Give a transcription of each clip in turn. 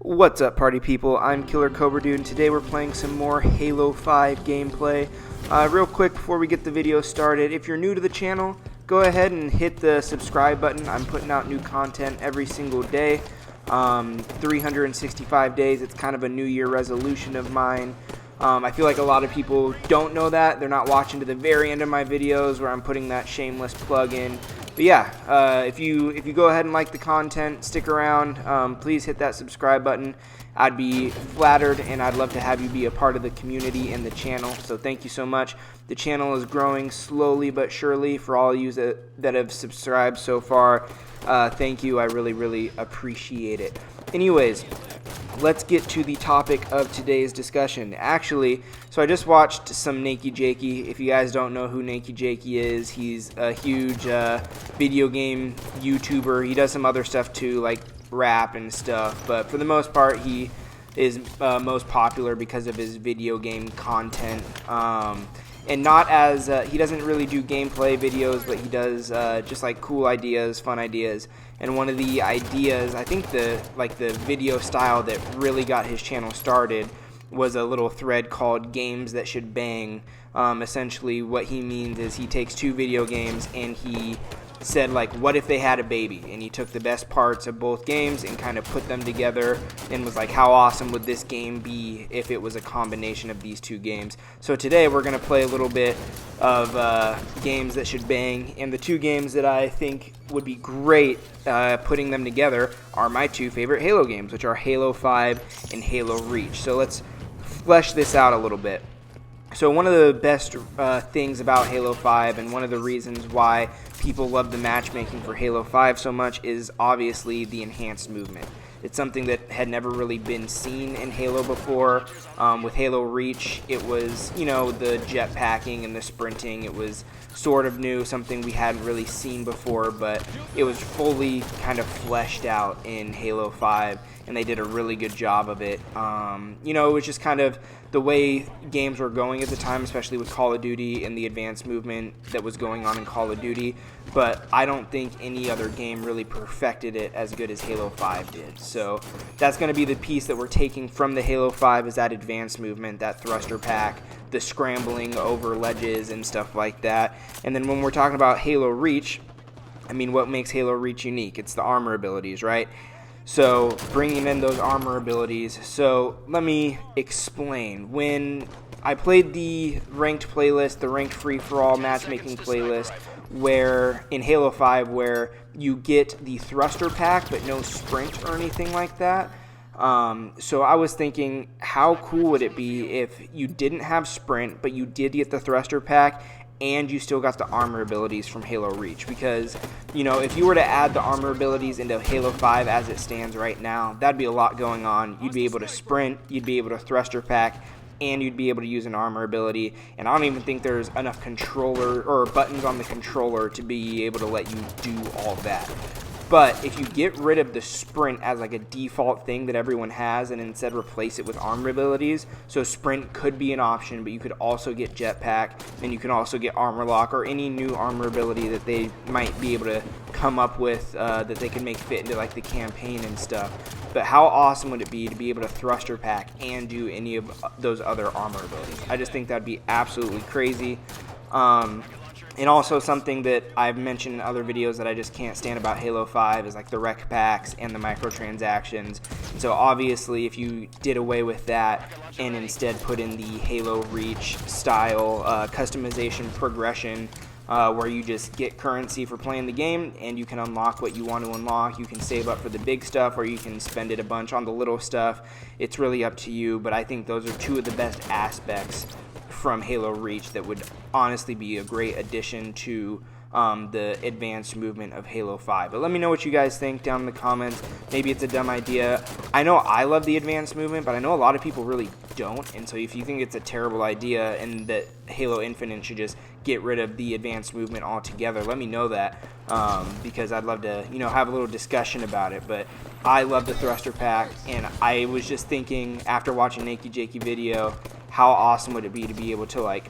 What's up, party people? I'm Killer Cobra Dude, and today we're playing some more Halo 5 gameplay. Real quick before we get the video started, if you're new to the channel, go ahead and hit the subscribe button. I'm putting out new content every single day, 365 days. It's kind of a New Year resolution of mine. I feel like a lot of people don't know that. They're not watching to the very end of my videos where I'm putting that shameless plug in. But yeah, if you go ahead and like the content, stick around, please hit that subscribe button. I'd be flattered, and I'd love to have you be a part of the community and the channel. So thank you so much. The channel is growing slowly but surely. For all of you that have subscribed so far, thank you. I really appreciate it. Anyways, let's get to the topic of today's discussion. Actually, so I just watched some NakeyJakey. If you guys don't know who NakeyJakey is, he's a huge video game YouTuber. He does some other stuff too, like rap and stuff, but for the most part, he is most popular because of his video game content. And not as he doesn't really do gameplay videos, but he does just like cool ideas, fun ideas. And one of the ideas, I think the video style that really got his channel started was a little thread called Games That Should Bang. Essentially what he means is he takes two video games and he said, like, what if they had a baby? And he took the best parts of both games and kind of put them together and was like, how awesome would this game be if it was a combination of these two games? So today we're going to play a little bit of Games That Should Bang, and the two games that I think would be great putting them together are my two favorite Halo games, which are Halo 5 and Halo Reach. So let's flesh this out a little bit. So one of the best things about Halo 5, and one of the reasons why people love the matchmaking for Halo 5 so much, is obviously the enhanced movement. It's something that had never really been seen in Halo before. With Halo Reach, it was, you know, the jetpacking and the sprinting. It was sort of new, something we hadn't really seen before, but it was fully kind of fleshed out in Halo 5, and they did a really good job of it. You know, it was just kind of the way games were going at the time, especially with Call of Duty and the advanced movement that was going on in Call of Duty, but I don't think any other game really perfected it as good as Halo 5 did. So that's going to be the piece that we're taking from the Halo 5, is that advanced movement, that thruster pack, the scrambling over ledges and stuff like that. And then when we're talking about Halo Reach, I mean, what makes Halo Reach unique? It's the armor abilities, right? So bringing in those armor abilities. So let me explain. When I played the ranked playlist, the ranked free-for-all matchmaking playlist, where in Halo 5, where you get the thruster pack but no sprint or anything like that. So I was thinking, how cool would it be if you didn't have sprint, but you did get the thruster pack, and you still got the armor abilities from Halo Reach? Because, you know, if you were to add the armor abilities into Halo 5 as it stands right now, that'd be a lot going on. You'd be able to sprint, you'd be able to thruster pack, and you'd be able to use an armor ability. And I don't even think there's enough controller or buttons on the controller to be able to let you do all that. But if you get rid of the sprint as like a default thing that everyone has, and instead replace it with armor abilities, so sprint could be an option, but you could also get jetpack, and you can also get armor lock, or any new armor ability that they might be able to come up with that they can make fit into like the campaign and stuff. But how awesome would it be to be able to thruster pack and do any of those other armor abilities? I just think that'd be absolutely crazy. And also something that I've mentioned in other videos that I just can't stand about Halo 5 is like the rec packs and the microtransactions. And so obviously if you did away with that and instead put in the Halo Reach style customization progression, where you just get currency for playing the game and you can unlock what you want to unlock. You can save up for the big stuff, or you can spend it a bunch on the little stuff. It's really up to you, but I think those are two of the best aspects from Halo Reach that would honestly be a great addition to the advanced movement of Halo 5. But let me know what you guys think down in the comments. Maybe it's a dumb idea. I know I love the advanced movement, but I know a lot of people really don't. And so if you think it's a terrible idea and that Halo Infinite should just get rid of the advanced movement altogether, let me know that, because I'd love to, you know, have a little discussion about it. But I love the thruster pack, and I was just thinking after watching NakeyJakey video, how awesome would it be to be able to like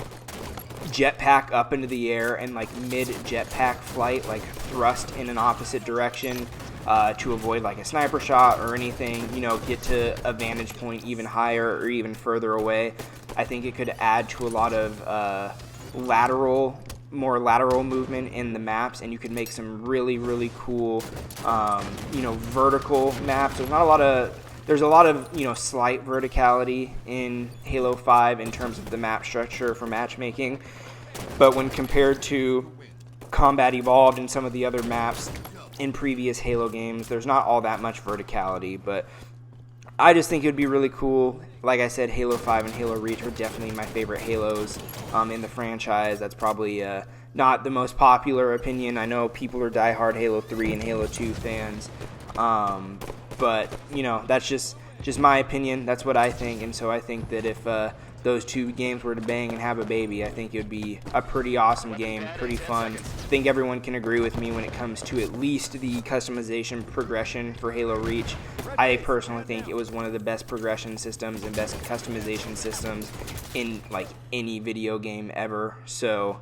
jetpack up into the air and like mid jetpack flight, like thrust in an opposite direction, to avoid like a sniper shot or anything, you know, get to a vantage point even higher or even further away. I think it could add to a lot of more lateral movement in the maps, and you could make some really cool, you know, vertical maps. There's a lot of, you know, slight verticality in Halo 5 in terms of the map structure for matchmaking, but when compared to Combat Evolved and some of the other maps in previous Halo games, there's not all that much verticality. But I just think it would be really cool. Like I said, Halo 5 and Halo Reach are definitely my favorite Halos in the franchise. That's probably not the most popular opinion. I know people are diehard Halo 3 and Halo 2 fans, but you know, that's just my opinion. That's what I think, and so I think that if those two games were to bang and have a baby, I think it would be a pretty awesome game, pretty fun. I think everyone can agree with me when it comes to at least the customization progression for Halo Reach. I personally think it was one of the best progression systems and best customization systems in like any video game ever. So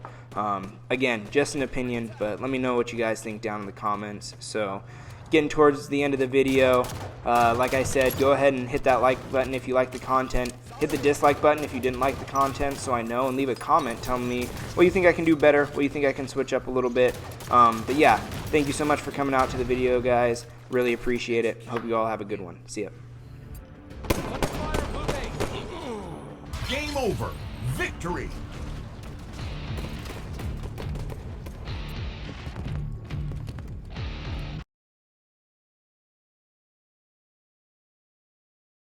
again, just an opinion, but let me know what you guys think down in the comments. So getting towards the end of the video, like I said, go ahead and hit that like button if you like the content. Hit the dislike button if you didn't like the content, so I know, and leave a comment telling me what you think I can do better, what you think I can switch up a little bit. But yeah, thank you so much for coming out to the video, guys. Really appreciate it. Hope you all have a good one. See ya. Game over. Victory.